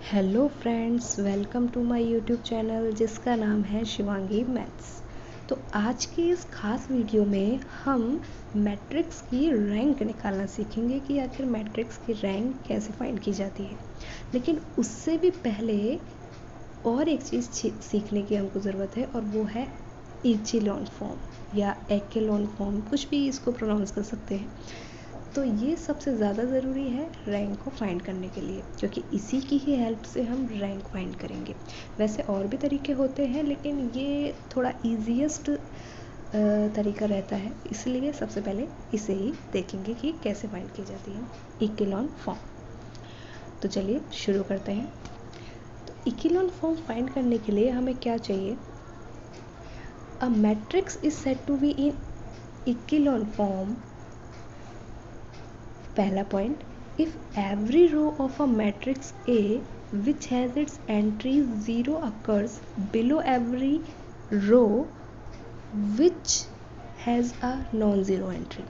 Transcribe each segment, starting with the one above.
Hello friends, welcome to my YouTube channel जिसका नाम है शिवांगी मैथ्स। तो आज की इस खास वीडियो में हम मैट्रिक्स की रैंक निकालना सीखेंगे कि आखिर मैट्रिक्स की रैंक कैसे फाइंड की जाती है। लेकिन उससे भी पहले और एक चीज़ सीखने की हमको ज़रूरत है और वो है इचेलॉन फॉर्म या एक्केलॉन फॉर्म, कुछ भी इसको प्रोनाउंस कर सकते हैं। तो ये सबसे ज़्यादा ज़रूरी है रैंक को फाइंड करने के लिए, क्योंकि इसी की ही हेल्प से हम रैंक फाइंड करेंगे। वैसे और भी तरीके होते हैं, लेकिन ये थोड़ा ईजीएस्ट तरीका रहता है, इसलिए सबसे पहले इसे ही देखेंगे कि कैसे फाइंड की जाती है इक्विलॉन फॉर्म। तो चलिए शुरू करते हैं। तो इक्विलॉन फॉर्म फाइंड करने के लिए हमें क्या चाहिए? A matrix is said to be in echelon form. पहला point, if every row of a matrix A which has its entries 0 occurs below every row which has a non-zero entry.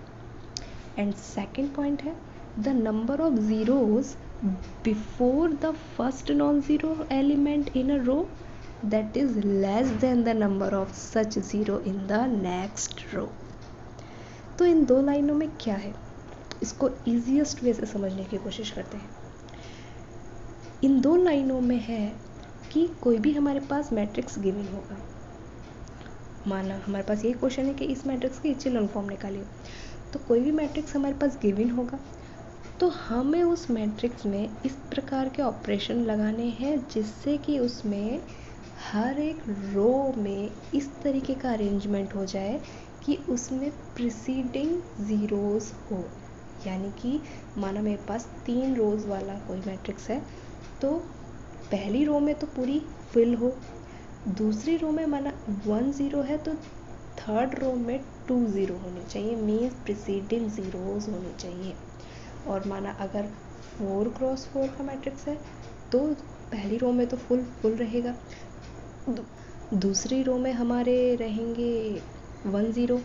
And second point है, the number of zeros before the first non-zero element in a row that is less than the number of such zero in the next row. तो इन दो लाइनों में क्या है, इसको easiest वे से समझने की कोशिश करते हैं। इन दो लाइनों में है कि कोई भी हमारे पास मैट्रिक्स गिवन होगा। माना हमारे पास ये क्वेश्चन है कि इस मैट्रिक्स की इचेलॉन फॉर्म निकालिए। तो कोई भी मैट्रिक्स हमारे पास गिवन होगा तो हमें उस मैट्रिक्स में इस प्रकार के ऑपरेशन लगाने हैं जिससे कि उसमें हर एक रो में इस तरीके का अरेंजमेंट हो जाए कि उसमें प्रीसीडिंग ज़ीरोज़ हो। यानी कि माना मेरे पास 3 रोज़ वाला कोई मैट्रिक्स है, तो पहली रो में तो पूरी फिल हो, दूसरी रो में माना 1 0 है तो थर्ड रो में 2 0 होने चाहिए, मीन्स प्रीसीडिंग ज़ीरोज़ होने चाहिए। और माना अगर 4 क्रॉस 4 का मैट्रिक्स है तो पहली रो में तो फुल रहेगा, दूसरी रो में हमारे रहेंगे 1 0,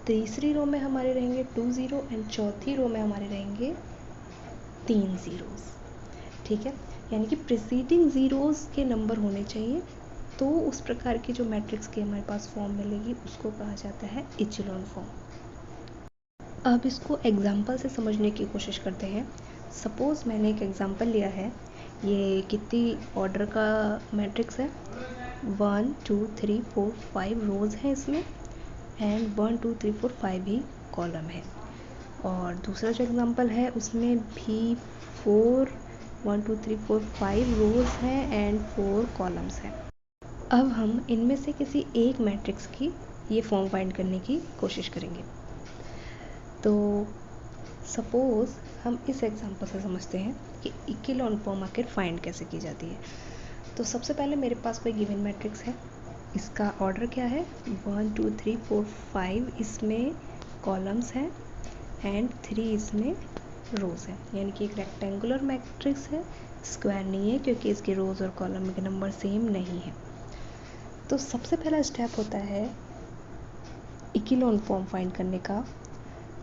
तीसरी रो में हमारे रहेंगे 2 0 एंड चौथी रो में हमारे रहेंगे 3 ज़ीरोज़। ठीक है, यानी कि प्रीसीडिंग ज़ीरोज़ के नंबर होने चाहिए, तो उस प्रकार की जो मैट्रिक्स की हमारे पास फॉर्म मिलेगी उसको कहा जाता है इचेलॉन फॉर्म। अब इसको एग्जांपल से समझने की कोशिश करते हैं। सपोज़ मैंने एक एग्जांपल लिया है, ये कितनी ऑर्डर का मैट्रिक्स है, 1 2 3 4 5 रोज़ हैं इसमें एंड 1 2 3 4 5 ही कॉलम है। और दूसरा जो एग्जांपल है उसमें भी 1 2 3 4 5 रोज़ हैं एंड 4 कॉलम्स हैं। अब हम इनमें से किसी एक मैट्रिक्स की ये फॉर्म फाइंड करने की कोशिश करेंगे। तो सपोज़ हम इस एग्जांपल से समझते हैं कि इक्विलॉन फॉर्म आखिर फाइंड कैसे की जाती है। तो सबसे पहले मेरे पास कोई गिवन मैट्रिक्स है, इसका ऑर्डर क्या है, 1 2 3 4 5 इसमें कॉलम्स हैं एंड 3 इसमें रोज़ है। यानी कि एक रेक्टेंगुलर मैट्रिक्स है, स्क्वायर नहीं है क्योंकि इसके रोज़ और कॉलम के नंबर सेम नहीं है। तो सबसे पहला स्टेप होता है इक्विलॉन फॉर्म फाइंड करने का,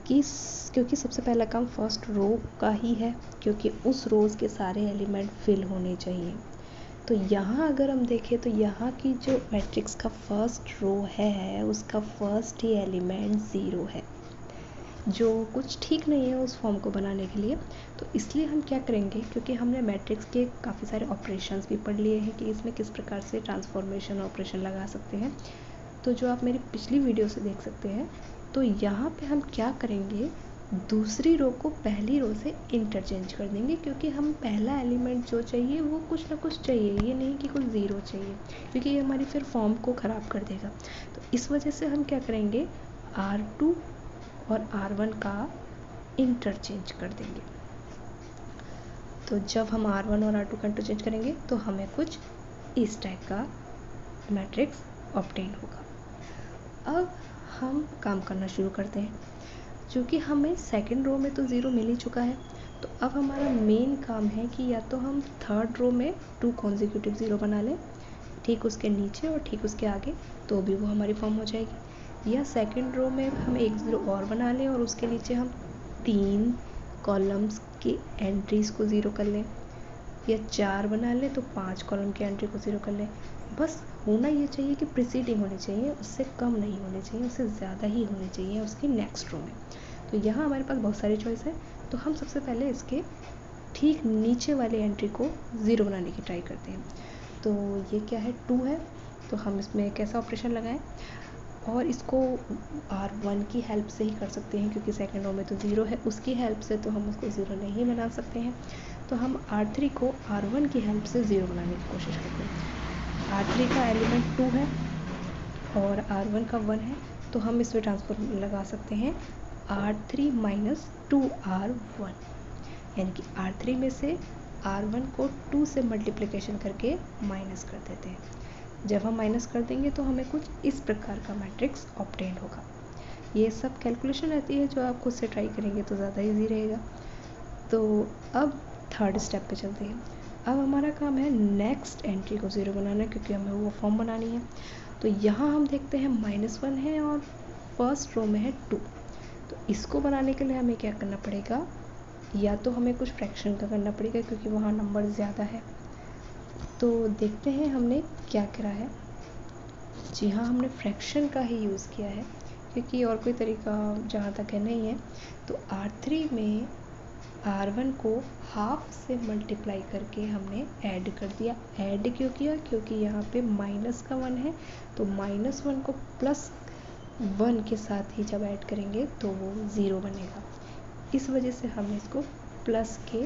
क्योंकि सबसे पहला काम फर्स्ट रो का ही है, क्योंकि उस रोज़ के सारे एलिमेंट फिल होने चाहिए। तो यहाँ अगर हम देखें तो यहाँ की जो मैट्रिक्स का फर्स्ट रो है उसका फर्स्ट ही एलिमेंट 0 है, जो कुछ ठीक नहीं है उस फॉर्म को बनाने के लिए। तो इसलिए हम क्या करेंगे, क्योंकि हमने मैट्रिक्स के काफ़ी सारे ऑपरेशंस भी पढ़ लिए हैं कि इसमें किस प्रकार से ट्रांसफॉर्मेशन ऑपरेशन लगा सकते हैं, तो जो आप मेरी पिछली वीडियो से देख सकते हैं। तो यहाँ पे हम क्या करेंगे, दूसरी रो को पहली रो से इंटरचेंज कर देंगे, क्योंकि हम पहला एलिमेंट जो चाहिए वो कुछ ना कुछ चाहिए, ये नहीं कि कुछ ज़ीरो चाहिए, क्योंकि ये हमारी फिर फॉर्म को ख़राब कर देगा। तो इस वजह से हम क्या करेंगे, R2 और R1 का इंटरचेंज कर देंगे। तो जब हम R1 और R2 का इंटरचेंज करेंगे तो हमें कुछ इस टाइप का मैट्रिक्स ऑब्टेन होगा। अब हम काम करना शुरू करते हैं। क्योंकि हमें सेकंड रो में तो 0 मिल ही चुका है, तो अब हमारा मेन काम है कि या तो हम थर्ड रो में 2 कॉन्जिक्यूटिव 0 बना लें, ठीक उसके नीचे और ठीक उसके आगे, तो भी वो हमारी फॉर्म हो जाएगी। या सेकंड रो में हम एक 0 और बना लें और उसके नीचे हम 3 कॉलम्स की एंट्रीज़ को 0 कर लें, या 4 बना लें तो 5 कॉलम की एंट्री को 0 कर लें। बस होना ये चाहिए कि प्रीसीडिंग होनी चाहिए, उससे कम नहीं होनी चाहिए, उससे ज़्यादा ही होनी चाहिए उसकी नेक्स्ट रो में। तो यहाँ हमारे पास बहुत सारी चॉइस है, तो हम सबसे पहले इसके ठीक नीचे वाले एंट्री को 0 बनाने की ट्राई करते हैं। तो ये क्या है, 2 है, तो हम इसमें कैसा ऑपरेशन लगाएं, और इसको R1 की हेल्प से ही कर सकते हैं क्योंकि सेकेंड रो में तो 0 है, उसकी हेल्प से तो हम उसको 0 नहीं बना सकते हैं। तो हम R3 को R1 की हेल्प से 0 बनाने की कोशिश करते हैं। R3 का एलिमेंट 2 है और R1 का 1 है, तो हम इसमें ट्रांसफॉर्म लगा सकते हैं R3 माइनस 2R1, यानी कि R3 में से R1 को 2 से मल्टीप्लिकेशन करके माइनस कर देते हैं। जब हम माइनस कर देंगे तो हमें कुछ इस प्रकार का मैट्रिक्स ऑब्टेन होगा। ये सब कैलकुलेशन रहती है जो आप खुद से ट्राई करेंगे तो ज़्यादा इजी रहेगा। तो अब थर्ड स्टेप पे चलते हैं। अब हमारा काम है नेक्स्ट एंट्री को 0 बनाना, क्योंकि हमें वो फॉर्म बनानी है। तो यहाँ हम देखते हैं -1 है और फर्स्ट रो में है 2। तो इसको बनाने के लिए हमें क्या करना पड़ेगा, या तो हमें कुछ फ्रैक्शन का करना पड़ेगा क्योंकि वहाँ नंबर ज़्यादा है। तो देखते हैं हमने क्या करा है। जी हाँ, हमने फ्रैक्शन का ही यूज़ किया है क्योंकि और कोई तरीका जहाँ तक है नहीं है। तो R3 में R1 को हाफ से मल्टीप्लाई करके हमने ऐड कर दिया। ऐड क्यों किया, क्योंकि यहाँ पे माइनस का 1 है, तो -1 को +1 के साथ ही जब ऐड करेंगे तो वो 0 बनेगा। इस वजह से हमने इसको प्लस के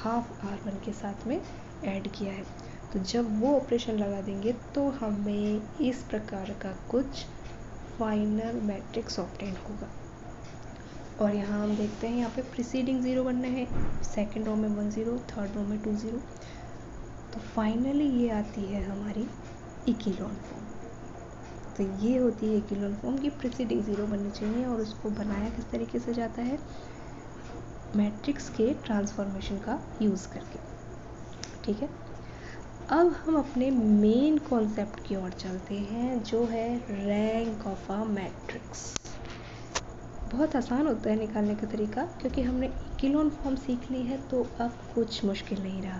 हाफ R1 के साथ में ऐड किया है। तो जब वो ऑपरेशन लगा देंगे तो हमें इस प्रकार का कुछ फाइनल मैट्रिक्स ऑब्टेन होगा। और यहाँ हम देखते हैं, यहाँ पे प्रीसीडिंग 0 बनना है, सेकेंड रो में 1 0, थर्ड रो में 2 0। तो फाइनली ये आती है हमारी इक्लोन फॉर्म। तो ये होती है इक्लोन फॉर्म की प्रीसीडिंग 0 बननी चाहिए, और उसको बनाया किस तरीके से जाता है, मैट्रिक्स के ट्रांसफॉर्मेशन का यूज़ करके। ठीक है, अब हम अपने मेन कॉन्सेप्ट की ओर चलते हैं जो है रैंक ऑफ अ मैट्रिक्स। बहुत आसान होता है निकालने का तरीका, क्योंकि हमने इक्लोन फॉर्म सीख ली है तो अब कुछ मुश्किल नहीं रहा।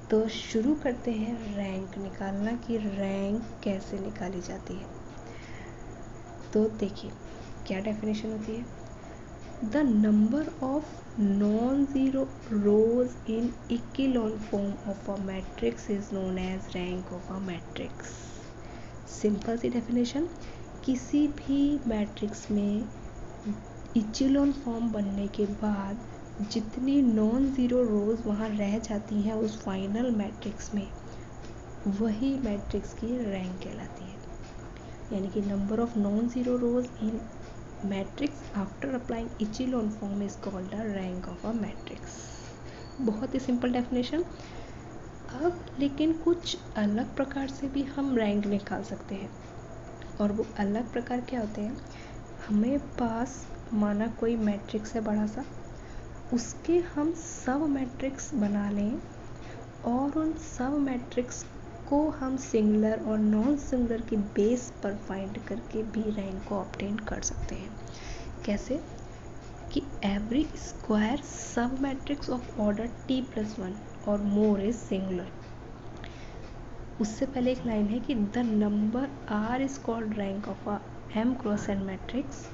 तो शुरू करते हैं रैंक निकालना कि रैंक कैसे निकाली जाती है। तो देखिए क्या डेफिनेशन होती है, the number of non-zero rows in echelon form of a matrix is known as rank of a matrix। Simple सी डेफिनेशन, किसी भी मैट्रिक्स में इचेलॉन फॉर्म बनने के बाद जितनी नॉन ज़ीरो रोज़ वहाँ रह जाती हैं उस फाइनल मैट्रिक्स में, वही मैट्रिक्स की रैंक कहलाती है। यानी कि number of non zero rose in matrix after applying echelon form is called the rank of a matrix. बहुत ही सिंपल डेफिनेशन। अब लेकिन कुछ अलग प्रकार से भी हम रैंक निकाल सकते हैं, और वो अलग प्रकार क्या होते हैं, हमें पास माना कोई मैट्रिक्स है बड़ा सा, उसके हम सब मैट्रिक्स बना लें और उन सब मैट्रिक्स को हम सिंगुलर और नॉन सिंगुलर की बेस पर फाइंड करके भी रैंक को ऑब्टेन कर सकते हैं। कैसे कि every square sub matrix of order t+1 और मोर इज सिंगुलर। उससे पहले एक लाइन है कि the number r is called rank of a m cross n matrix.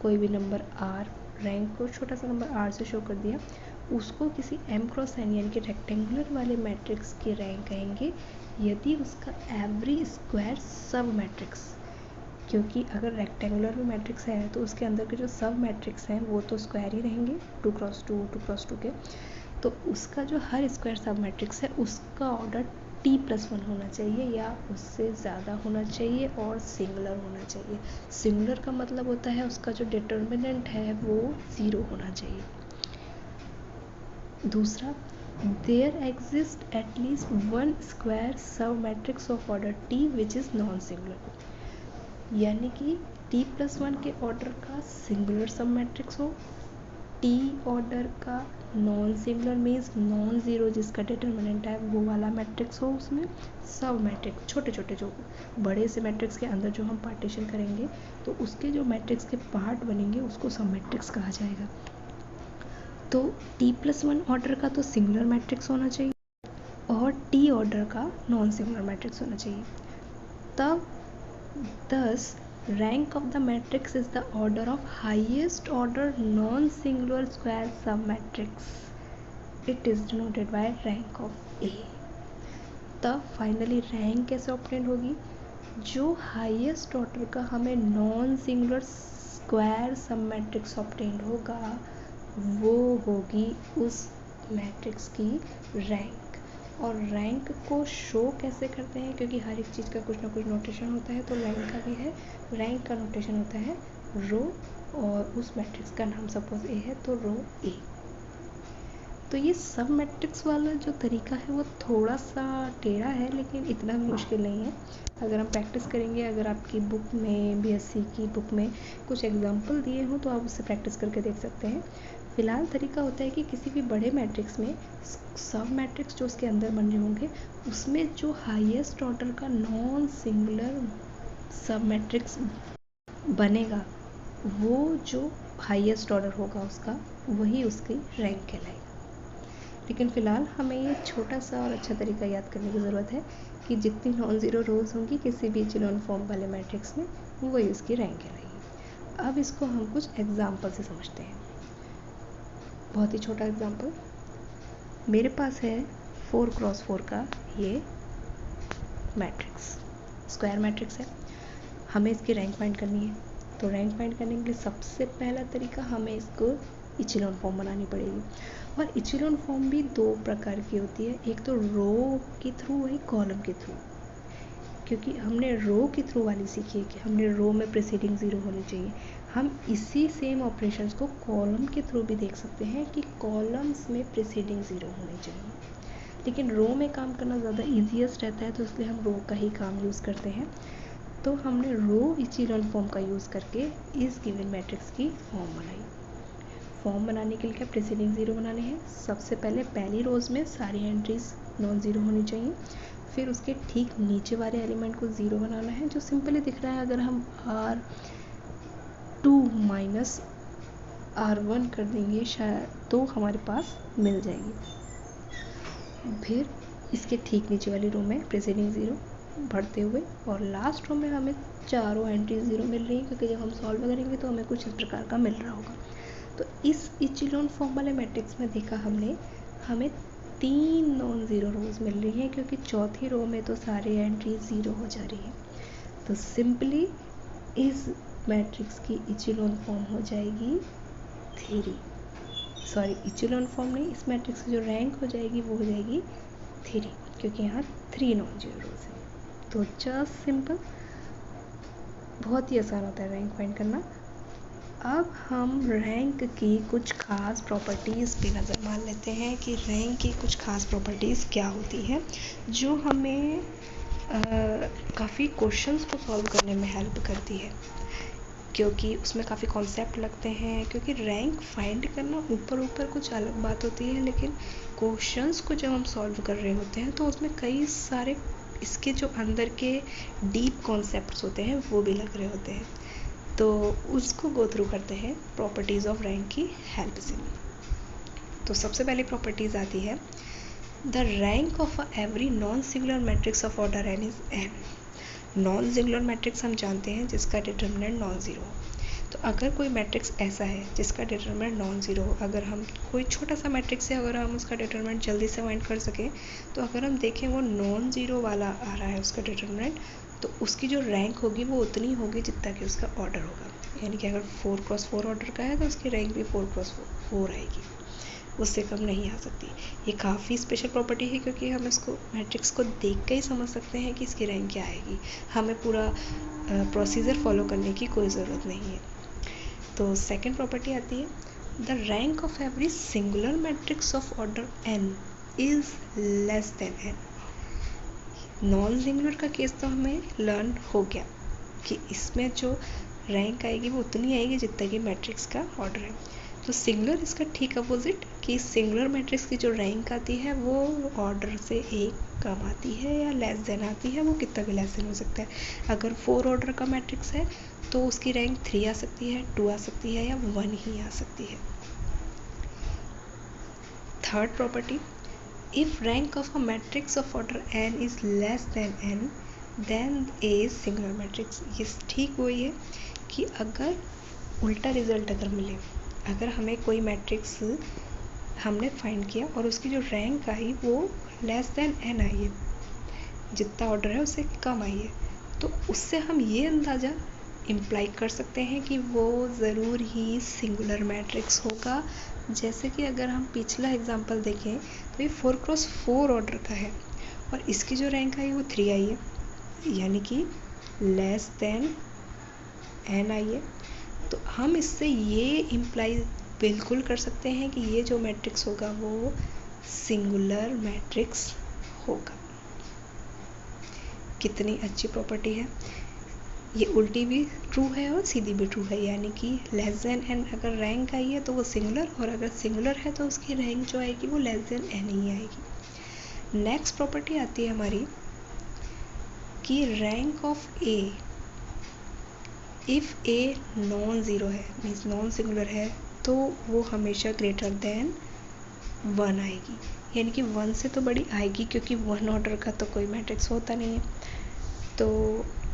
कोई भी नंबर r, रैंक को छोटा सा नंबर r से शो कर दिया, उसको किसी m क्रॉस n यानी कि रेक्टेंगुलर वाले मैट्रिक्स की रैंक कहेंगे यदि उसका एवरी स्क्वायर सब मैट्रिक्स, क्योंकि अगर रेक्टेंगुलर में मैट्रिक्स है तो उसके अंदर के जो सब मैट्रिक्स हैं वो तो स्क्वायर ही रहेंगे, 2x2 2x2 के। तो उसका जो हर स्क्वायर सब मैट्रिक्स है उसका ऑर्डर t+1 होना चाहिए या उससे ज़्यादा होना चाहिए और सिंगुलर होना चाहिए। सिंगुलर का मतलब होता है उसका जो डिटर्मिनेंट है वो 0 होना चाहिए। दूसरा, there exist at least one square sub matrix of order t which is non singular, यानी कि t+1 के ऑर्डर का सिंगुलर सब मैट्रिक्स हो, t ऑर्डर का non singular means non zero जिसका डिटर्मिनेंट है वो वाला मैट्रिक्स हो, उसमें सब मैट्रिक्स छोटे छोटे जो बड़े से मैट्रिक्स के अंदर जो हम पार्टीशन करेंगे तो उसके जो मैट्रिक्स के पार्ट बनेंगे उसको सब मैट्रिक्स कहा जाएगा। तो t+1 ऑर्डर का तो सिंगुलर मैट्रिक्स होना चाहिए। और टी ऑर्डर का नॉन सिंगुलर मैट्रिक्स होना चाहिए। तब thus rank of the matrix is the order of highest order non-singular square submatrix. It is denoted by rank of A. तब फाइनली रैंक कैसे ऑब्टेन होगी? जो हाईएस्ट ऑर्डर का हमें non singular square sub matrix obtain होगा वो होगी उस मैट्रिक्स की रैंक। और रैंक को शो कैसे करते हैं? क्योंकि हर एक चीज़ का कुछ ना कुछ नोटेशन होता है, तो रैंक का भी है। रैंक का नोटेशन होता है रो, और उस मैट्रिक्स का नाम सपोज ए है तो रो ए। तो ये सब मैट्रिक्स वाला जो तरीका है वो थोड़ा सा टेढ़ा है, लेकिन इतना भी मुश्किल नहीं है। अगर हम प्रैक्टिस करेंगे, अगर आपकी बुक में बीएससी की बुक में कुछ एग्जाम्पल दिए हों तो आप उससे प्रैक्टिस करके देख सकते हैं। फ़िलहाल तरीका होता है कि किसी भी बड़े मैट्रिक्स में सब मैट्रिक्स जो उसके अंदर बन रहे होंगे उसमें जो हाईएस्ट ऑर्डर का नॉन सिंगुलर सब मैट्रिक्स बनेगा वो जो हाईएस्ट ऑर्डर होगा उसका वही उसकी रैंक कहलाएगा। लेकिन फ़िलहाल हमें ये छोटा सा और अच्छा तरीका याद करने की ज़रूरत है कि जितनी नॉन ज़ीरो रोज़ होंगी किसी भी इचेलॉन फॉर्म वाले मैट्रिक्स में वही उसकी रैंक कहलाएगी। अब इसको हम कुछ एग्जाम्पल से समझते हैं। बहुत ही छोटा एग्जाम्पल, मेरे पास है 4x4 का ये मैट्रिक्स, स्क्वायर मैट्रिक्स है। हमें इसकी रैंक फाइंड करनी है, तो रैंक फाइंड करने के लिए सबसे पहला तरीका हमें इसको इचेलॉन फॉर्म बनानी पड़ेगी। और इचेलॉन फॉर्म भी दो प्रकार की होती है, एक तो रो के थ्रू, एक कॉलम के थ्रू। क्योंकि हमने रो के थ्रू वाली सीखी है कि हमने रो में प्रीसीडिंग ज़ीरो होनी चाहिए, हम इसी सेम ऑपरेशंस को कॉलम के थ्रू भी देख सकते हैं कि कॉलम्स में प्रीसीडिंग ज़ीरो होनी चाहिए। लेकिन रो में काम करना ज़्यादा ईजीएस्ट रहता है, तो इसलिए हम रो का ही काम यूज़ करते हैं। तो हमने रो इचेलॉन फॉर्म का यूज़ करके इस गिवन मैट्रिक्स की फॉर्म बनाई। फॉर्म बनाने के लिए क्या प्रीसीडिंग ज़ीरो बनाने हैं? सबसे पहले पहली रोज़ में सारी एंट्रीज नॉन ज़ीरो होनी चाहिए, फिर उसके ठीक नीचे वाले एलिमेंट को ज़ीरो बनाना है, जो सिंपली दिख रहा है। अगर हम R2 माइनस R1 कर देंगे शायद तो हमारे पास मिल जाएगी। फिर इसके ठीक नीचे वाली रो में प्रीसीडिंग ज़ीरो बढ़ते हुए, और लास्ट रो में हमें चारों एंट्री ज़ीरो मिल रही हैं, क्योंकि जब हम सॉल्व करेंगे तो हमें कुछ इस प्रकार का मिल रहा होगा। तो इस इचेलॉन फॉर्म वाले मैट्रिक्स में देखा हमने, हमें 3 नॉन ज़ीरो रोज़ मिल रही हैं, क्योंकि चौथी रो में तो सारी एंट्री ज़ीरो हो जा रही है। तो सिंपली इस मैट्रिक्स की इचेलॉन फॉर्म हो जाएगी 3, सॉरी इचेलॉन फॉर्म नहीं, इस मैट्रिक्स की जो रैंक हो जाएगी वो हो जाएगी 3, क्योंकि यहाँ 3 नॉन ज़ीरो रोज़ हैं। तो जस्ट सिंपल, बहुत ही आसान होता है रैंक फाइंड करना। अब हम रैंक की कुछ खास प्रॉपर्टीज़ पे नज़र मार लेते हैं कि रैंक की कुछ खास प्रॉपर्टीज़ क्या होती हैं, जो हमें काफ़ी क्वेश्चंस को सॉल्व करने में हेल्प करती है, क्योंकि उसमें काफ़ी कॉन्सेप्ट लगते हैं। क्योंकि रैंक फाइंड करना ऊपर ऊपर कुछ अलग बात होती है, लेकिन क्वेश्चंस को जब हम सॉल्व कर रहे होते हैं तो उसमें कई सारे इसके जो अंदर के डीप कॉन्सेप्ट्स होते हैं वो भी लग रहे होते हैं। तो उसको गो थ्रू करते हैं प्रॉपर्टीज़ ऑफ रैंक की हेल्प से। तो सबसे पहली प्रॉपर्टीज़ आती है, the rank of every non singular matrix of order n is n। Non singular matrix हम जानते हैं जिसका डिटर्मिनेंट नॉन ज़ीरो हो। तो अगर कोई मैट्रिक्स ऐसा है जिसका डिटर्मिनेंट नॉन ज़ीरो हो, अगर हम कोई छोटा सा मैट्रिक्स है, अगर हम उसका डिटर्मिनेंट जल्दी से फाइंड कर सकें, तो अगर हम देखें वो नॉन ज़ीरो वाला आ रहा है उसका डिटर्मिनेंट, तो उसकी जो रैंक होगी वो उतनी होगी जितना कि उसका ऑर्डर होगा। यानी कि अगर 4x4 ऑर्डर का है तो उसकी रैंक भी 4x4 आएगी, उससे कम नहीं आ सकती। ये काफ़ी स्पेशल प्रॉपर्टी है, क्योंकि हम इसको मैट्रिक्स को देख के ही समझ सकते हैं कि इसकी रैंक क्या आएगी, हमें पूरा प्रोसीजर फॉलो करने की कोई ज़रूरत नहीं है। तो सेकंड प्रॉपर्टी आती है, the rank of every singular matrix of order n is less than n। Non singular का केस तो हमें लर्न हो गया कि इसमें जो रैंक आएगी वो उतनी आएगी जितना कि मैट्रिक्स का ऑर्डर है। तो सिंगुलर इसका ठीक अपोजिट, कि सिंगुलर मैट्रिक्स की जो रैंक आती है वो ऑर्डर से एक कम आती है या लेस देन आती है, वो कितना भी लेस देन हो सकता है। अगर 4 ऑर्डर का मैट्रिक्स है तो उसकी रैंक 3 आ सकती है, 2 आ सकती है या 1 ही आ सकती है। Third property, if rank of a matrix of order n is less than n then A is singular matrix. ये ठीक वही है कि अगर उल्टा रिजल्ट अगर मिले, अगर हमें कोई मैट्रिक्स हमने फाइंड किया और उसकी जो रैंक आई वो लेस देन n आई है, जितना ऑर्डर है उससे कम आई है, तो उससे हम ये अंदाज़ा इम्प्लाई कर सकते हैं कि वो ज़रूर ही सिंगुलर मैट्रिक्स होगा। जैसे कि अगर हम पिछला एग्जांपल देखें तो ये 4x4 ऑर्डर का है और इसकी जो रैंक आई वो 3 आई है, यानी कि लेस देन n आई है। तो हम इससे ये इम्प्लाई बिल्कुल कर सकते हैं कि ये जो मैट्रिक्स होगा वो सिंगुलर मैट्रिक्स होगा। कितनी अच्छी प्रॉपर्टी है। ये उल्टी भी ट्रू है और सीधी भी ट्रू है, यानी कि लेस देन n अगर रैंक आई है तो वो सिंगुलर, और अगर सिंगुलर है तो उसकी रैंक जो आएगी वो लेस देन n ही आएगी। नेक्स्ट प्रॉपर्टी आती है हमारी कि rank of A, if A non zero है, मीन्स नॉन सिंगुलर है, तो वो हमेशा ग्रेटर देन 1 आएगी, यानी कि 1 से तो बड़ी आएगी, क्योंकि 1 ऑर्डर का तो कोई मैट्रिक्स होता नहीं है। तो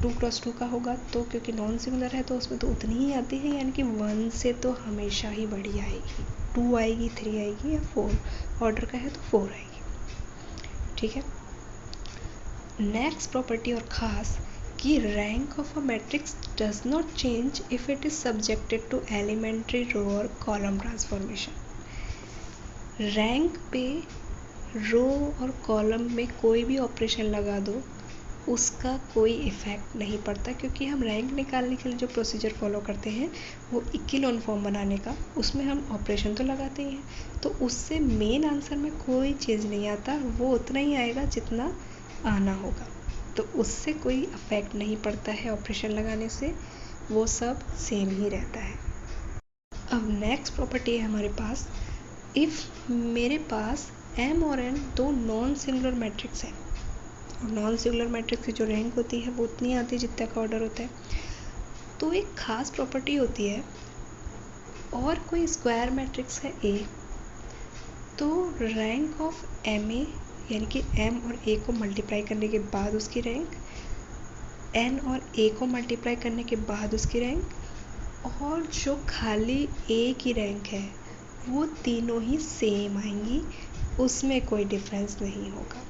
2x2 का होगा, तो क्योंकि नॉन सिंगुलर है तो उसमें तो उतनी ही आती है, यानी कि 1 से तो हमेशा ही बड़ी आएगी, 2 आएगी, 3 आएगी, या 4 ऑर्डर का है तो 4 आएगी। ठीक है। नेक्स्ट प्रॉपर्टी और ख़ास कि rank of a matrix does not change if it is subjected to elementary row और कॉलम ट्रांसफॉर्मेशन। रैंक पे रो और कॉलम में कोई भी ऑपरेशन लगा दो, उसका कोई इफ़ेक्ट नहीं पड़ता, क्योंकि हम रैंक निकालने के लिए जो प्रोसीजर फॉलो करते हैं वो इक्विलोन फॉर्म बनाने का, उसमें हम ऑपरेशन तो लगाते ही हैं, तो उससे मेन आंसर में कोई चेंज नहीं आता, वो उतना ही आएगा जितना आना होगा, तो उससे कोई अफेक्ट नहीं पड़ता है ऑपरेशन लगाने से, वो सब सेम ही रहता है। अब नेक्स्ट प्रॉपर्टी है हमारे पास, इफ़ मेरे पास m और n दो नॉन सिंगुलर मैट्रिक्स है, और नॉन सिंगुलर मैट्रिक्स की जो रैंक होती है वो उतनी आती है जितना का ऑर्डर होता है, तो एक खास प्रॉपर्टी होती है, और कोई स्क्वायर मैट्रिक्स है A, तो रैंक ऑफ MA, यानी कि M और A को मल्टीप्लाई करने के बाद उसकी रैंक, N और A को मल्टीप्लाई करने के बाद उसकी रैंक, और जो खाली A की रैंक है वो तीनों ही सेम आएंगी, उसमें कोई डिफरेंस नहीं होगा।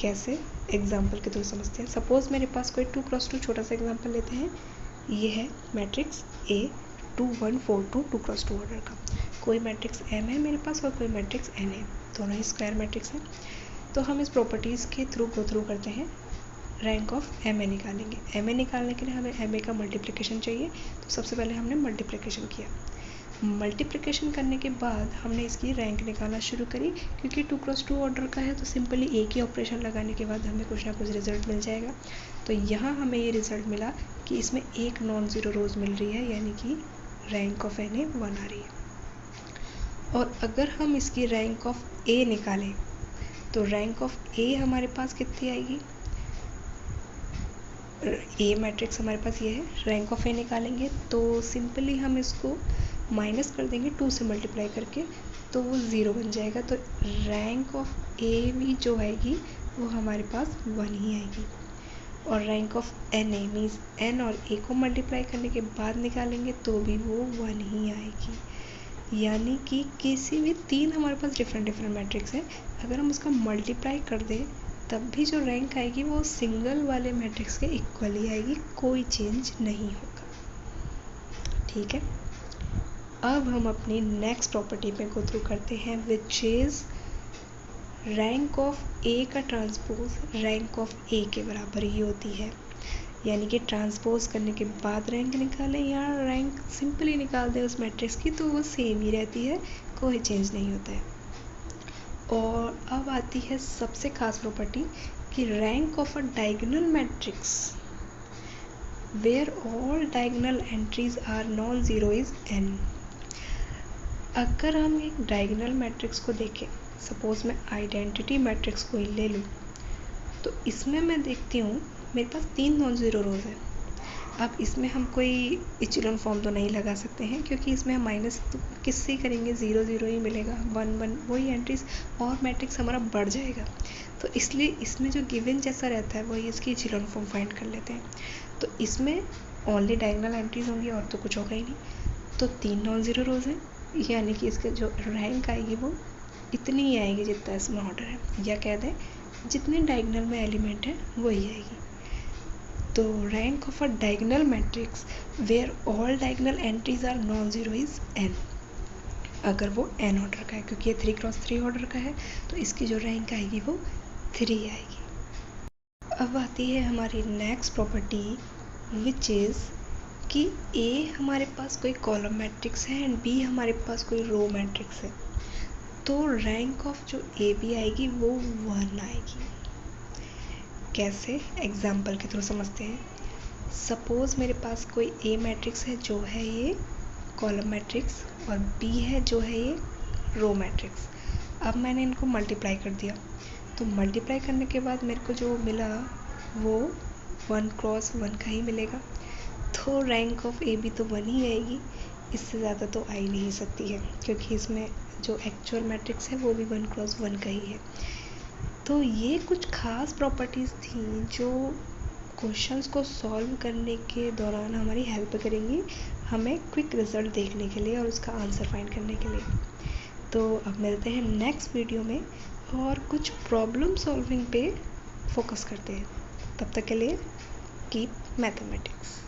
कैसे? एग्जाम्पल के थ्रू समझते हैं। सपोज़ मेरे पास कोई 2x2 छोटा सा एग्जाम्पल लेते हैं, ये है मैट्रिक्स A 2 1 4 2 2x2 ऑर्डर का, कोई मैट्रिक्स M है मेरे पास और कोई मैट्रिक्स N है, दोनों ही स्क्वायर मैट्रिक्स हैं। तो हम इस प्रॉपर्टीज़ के थ्रू गो थ्रू करते हैं, रैंक ऑफ MA निकालेंगे। MA निकालने के लिए हमें MA का मल्टीप्लिकेशन चाहिए, तो सबसे पहले हमने मल्टीप्लिकेशन किया, मल्टीप्लिकेशन करने के बाद हमने इसकी रैंक निकालना शुरू करी, क्योंकि 2x2 ऑर्डर का है तो सिंपली एक ही ऑपरेशन लगाने के बाद हमें कुछ ना कुछ रिज़ल्ट मिल जाएगा। तो यहाँ हमें ये रिज़ल्ट मिला कि इसमें एक नॉन ज़ीरो रोज़ मिल रही है, यानी कि रैंक ऑफ NA 1 आ रही है। और अगर हम इसकी रैंक ऑफ A निकालें तो रैंक ऑफ A हमारे पास कितनी आएगी, A मैट्रिक्स हमारे पास ये है, रैंक ऑफ A निकालेंगे तो सिंपली हम इसको माइनस कर देंगे 2 से मल्टीप्लाई करके, तो वो 0 बन जाएगा, तो रैंक ऑफ A भी जो आएगी वो हमारे पास 1 ही आएगी। और rank of NA means N और A को मल्टीप्लाई करने के बाद निकालेंगे तो भी वो 1 ही आएगी, यानी कि किसी भी तीन हमारे पास डिफरेंट मैट्रिक्स हैं, अगर हम उसका मल्टीप्लाई कर दें तब भी जो रैंक आएगी वो सिंगल वाले मैट्रिक्स के इक्वल ही आएगी, कोई चेंज नहीं होगा। ठीक है। अब हम अपनी नेक्स्ट प्रॉपर्टी पे गो थ्रू करते हैं, which is rank of A का ट्रांसपोज रैंक ऑफ A के बराबर ही होती है, यानी कि ट्रांसपोज करने के बाद रैंक निकालें या रैंक सिंपली निकाल दें उस मैट्रिक्स की, तो वो सेम ही रहती है, कोई चेंज नहीं होता है। और अब आती है सबसे खास प्रॉपर्टी कि rank of a diagonal matrix where all diagonal entries are non zero is n। अगर हम एक डायगोनल मैट्रिक्स को देखें, सपोज़ मैं आइडेंटिटी मैट्रिक्स को ही ले लूँ, तो इसमें मैं देखती हूँ मेरे पास 3 नॉन ज़ीरो रोज़ हैं। अब इसमें हम कोई इचेलॉन फॉर्म तो नहीं लगा सकते हैं, क्योंकि इसमें हम माइनस तो किससे करेंगे, 0 0 ही मिलेगा, 1 1 वही एंट्रीज और मैट्रिक्स हमारा बढ़ जाएगा। तो इसलिए इसमें जो गिवन जैसा रहता है वही इसकी इचेलॉन फॉर्म फाइंड कर लेते हैं। तो इसमें ओनली डायगोनल एंट्रीज होंगी और तो कुछ होगा ही नहीं। तो 3 नॉन ज़ीरो रोज़ हैं, यानी कि इसका जो रैंक आएगी वो इतनी ही आएगी जितना इसमें ऑर्डर है, या कह दें जितने डायगोनल में एलिमेंट है वही आएगी। तो rank of a diagonal matrix where all diagonal entries are non zero is n, अगर वो n ऑर्डर का है, क्योंकि ये 3x3 ऑर्डर का है तो इसकी जो रैंक आएगी वो 3 आएगी। अब आती है हमारी नेक्स्ट प्रॉपर्टी विच इज़ कि A हमारे पास कोई कॉलम मैट्रिक्स है एंड B हमारे पास कोई रो मैट्रिक्स है, तो रैंक ऑफ जो ए बी आएगी वो 1 आएगी। कैसे, एग्जाम्पल के थ्रू समझते हैं। सपोज़ मेरे पास कोई ए मैट्रिक्स है जो है ये कॉलम मैट्रिक्स और बी है जो है ये रो मैट्रिक्स। अब मैंने इनको मल्टीप्लाई कर दिया, तो मल्टीप्लाई करने के बाद मेरे को जो मिला वो 1 क्रॉस 1 का ही मिलेगा। तो रैंक ऑफ ए बी तो 1 ही आएगी, इससे ज़्यादा तो आ ही नहीं सकती है, क्योंकि इसमें जो एक्चुअल मैट्रिक्स है वो भी 1 क्रॉस 1 का ही है। तो ये कुछ ख़ास प्रॉपर्टीज़ थी जो क्वेश्चंस को सॉल्व करने के दौरान हमारी हेल्प करेंगी हमें क्विक रिज़ल्ट देखने के लिए और उसका आंसर फाइंड करने के लिए। तो अब मिलते हैं नेक्स्ट वीडियो में और कुछ प्रॉब्लम सॉल्विंग पे फोकस करते हैं। तब तक के लिए कीप मैथमेटिक्स।